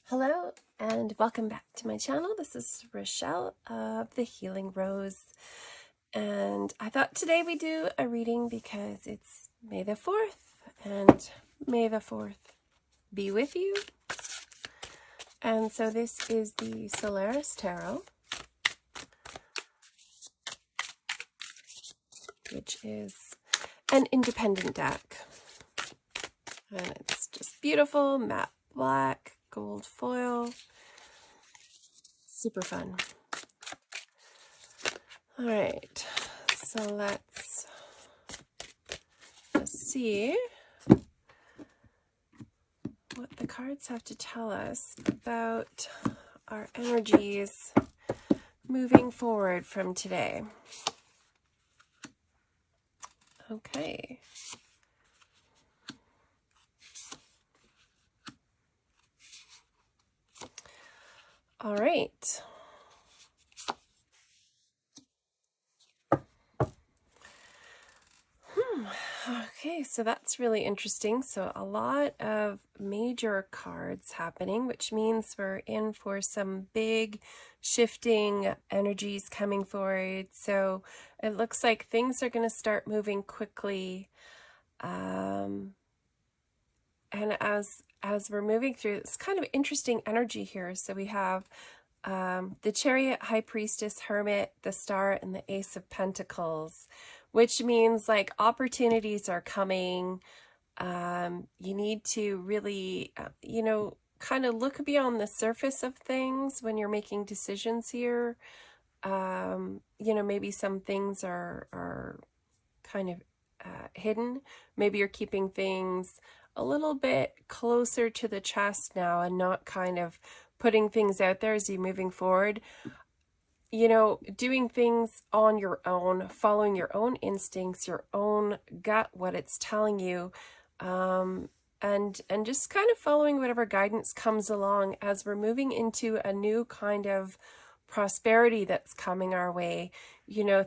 Hello and welcome back to my channel. This is Rochelle of the Healing Rose, and I thought today we do a reading because it's May the 4th, and May the 4th be with you. And so this is the Solaris Tarot, which is an independent deck, and it's just beautiful, matte black, gold foil, super fun. All right, so let's just see what the cards have to tell us about our energies moving forward from today. Okay. All right. Okay, so that's really interesting. So a lot of major cards happening, which means we're in for some big shifting energies coming forward. So it looks like things are going to start moving quickly. And as we're moving through, it's kind of interesting energy here. So we have the Chariot, High Priestess, Hermit, the Star, and the Ace of Pentacles, which means like opportunities are coming. You need to really, kind of look beyond the surface of things when you're making decisions here. Maybe some things are kind of hidden. Maybe you're keeping things a little bit closer to the chest now and not kind of putting things out there as you're moving forward. Doing things on your own, following your own instincts, your own gut, what it's telling you, and just kind of following whatever guidance comes along as we're moving into a new kind of prosperity that's coming our way.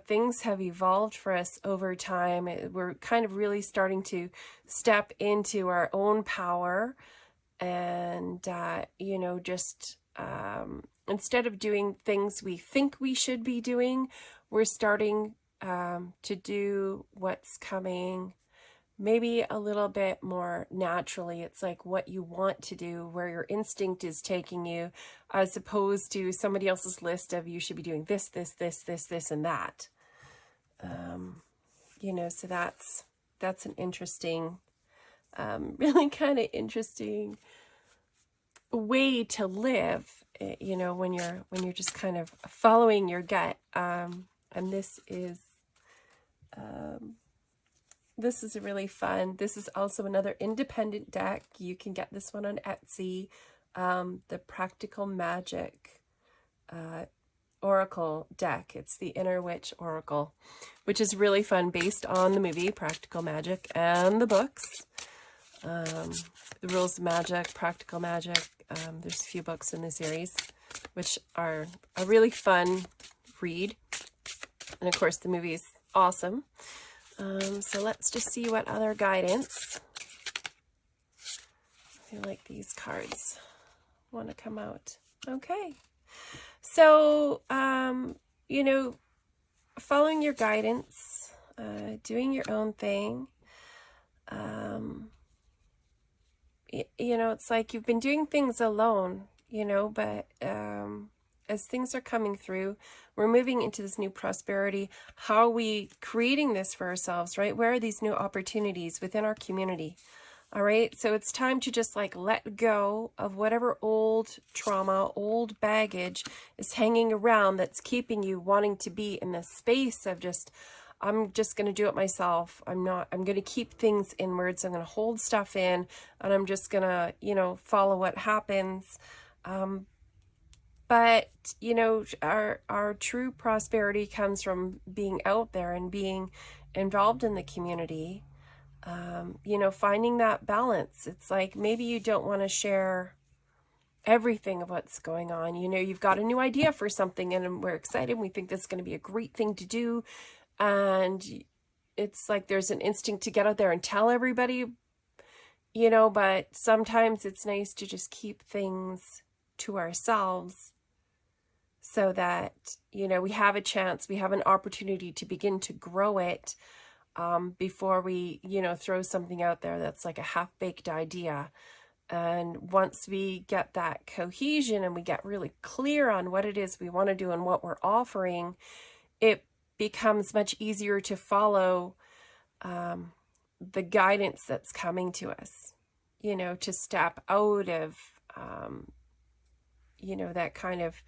Things have evolved for us over time. We're kind of really starting to step into our own power and, instead of doing things we think we should be doing, we're starting to do what's coming maybe a little bit more naturally. It's like what you want to do, where your instinct is taking you, as opposed to somebody else's list of you should be doing this, this, this, this, this, and that. So that's an interesting, really kind of interesting way to live, when you're just kind of following your gut. And this is a really fun. This is also another independent deck. You can get this one on Etsy. The Practical Magic Oracle deck. It's the Inner Witch Oracle, which is really fun, based on the movie Practical Magic and the books. The Rules of Magic, Practical Magic. There's a few books in the series, which are a really fun read. And of course, the movie's awesome. So let's just see what other guidance. I feel like these cards want to come out. Okay. So, following your guidance, doing your own thing. It's like you've been doing things alone, but as things are coming through, we're moving into this new prosperity. How are we creating this for ourselves, right? Where are these new opportunities within our community? All right. So it's time to just like let go of whatever old trauma, old baggage is hanging around that's keeping you wanting to be in this space of just, I'm just going to do it myself. I'm going to keep things inwards. I'm going to hold stuff in, and I'm just going to, follow what happens. But, our true prosperity comes from being out there and being involved in the community, finding that balance. It's like maybe you don't want to share everything of what's going on. You've got a new idea for something and we're excited. We think this is going to be a great thing to do. And it's like there's an instinct to get out there and tell everybody, but sometimes it's nice to just keep things to ourselves so that, you know, we have a chance, we have an opportunity to begin to grow it before we, you know, throw something out there that's like a half-baked idea. And once we get that cohesion and we get really clear on what it is we want to do and what we're offering, it becomes much easier to follow the guidance that's coming to us, you know, to step out of, you know, that kind of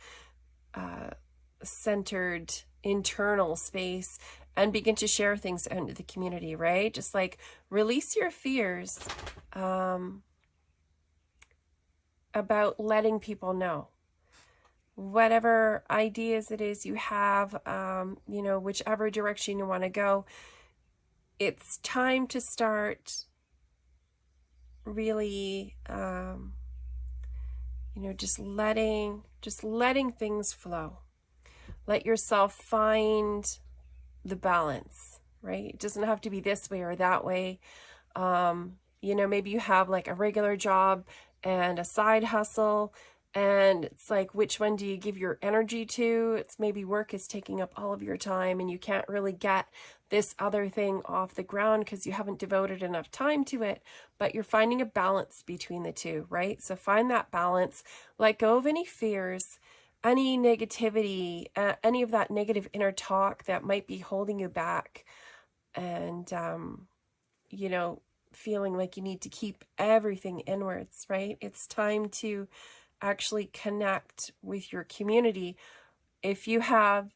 centered internal space and begin to share things out into the community, right? Just like release your fears about letting people know whatever ideas it is you have, you know, whichever direction you want to go. It's time to start really, you know, just letting things flow. Let yourself find the balance, right? It doesn't have to be this way or that way. You know, maybe you have like a regular job and a side hustle, and it's like, which one do you give your energy to? It's maybe work is taking up all of your time and you can't really get this other thing off the ground because you haven't devoted enough time to it, but you're finding a balance between the two, right? So find that balance, let go of any fears, any negativity, any of that negative inner talk that might be holding you back, and, you know, feeling like you need to keep everything inwards, right? It's time to actually connect with your community. If you have,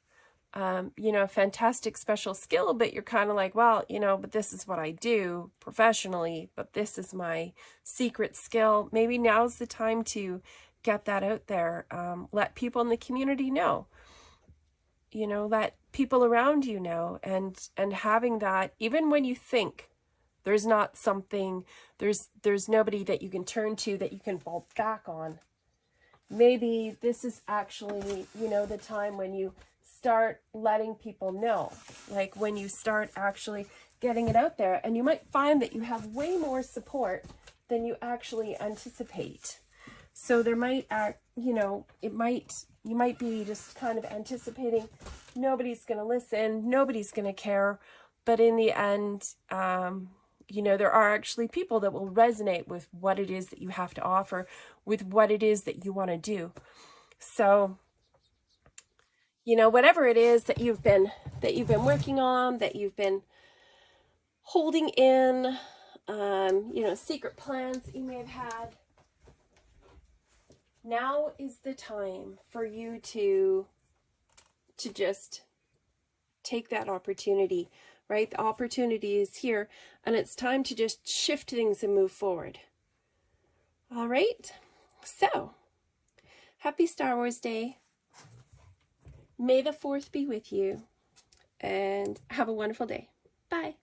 you know, a fantastic special skill, but you're kind of like, well, you know, but this is what I do professionally, but this is my secret skill. Maybe now's the time to get that out there. Let people in the community know, you know, let people around you know, and having that, even when you think there's not something, there's nobody that you can turn to, that you can fall back on. Maybe this is actually, you know, the time when you start letting people know, like when you start actually getting it out there, and you might find that you have way more support than you actually anticipate. So there might, you know, you might be just kind of anticipating nobody's going to listen, nobody's going to care, but in the end, you know, there are actually people that will resonate with what it is that you have to offer, with what it is that you want to do. So, you know, whatever it is that you've been working on, that you've been holding in, you know, secret plans that you may have had, now is the time for you to just take that opportunity, right? The opportunity is here, and it's time to just shift things and move forward. All right. So, happy Star Wars Day. May the 4th be with you, and have a wonderful day. Bye.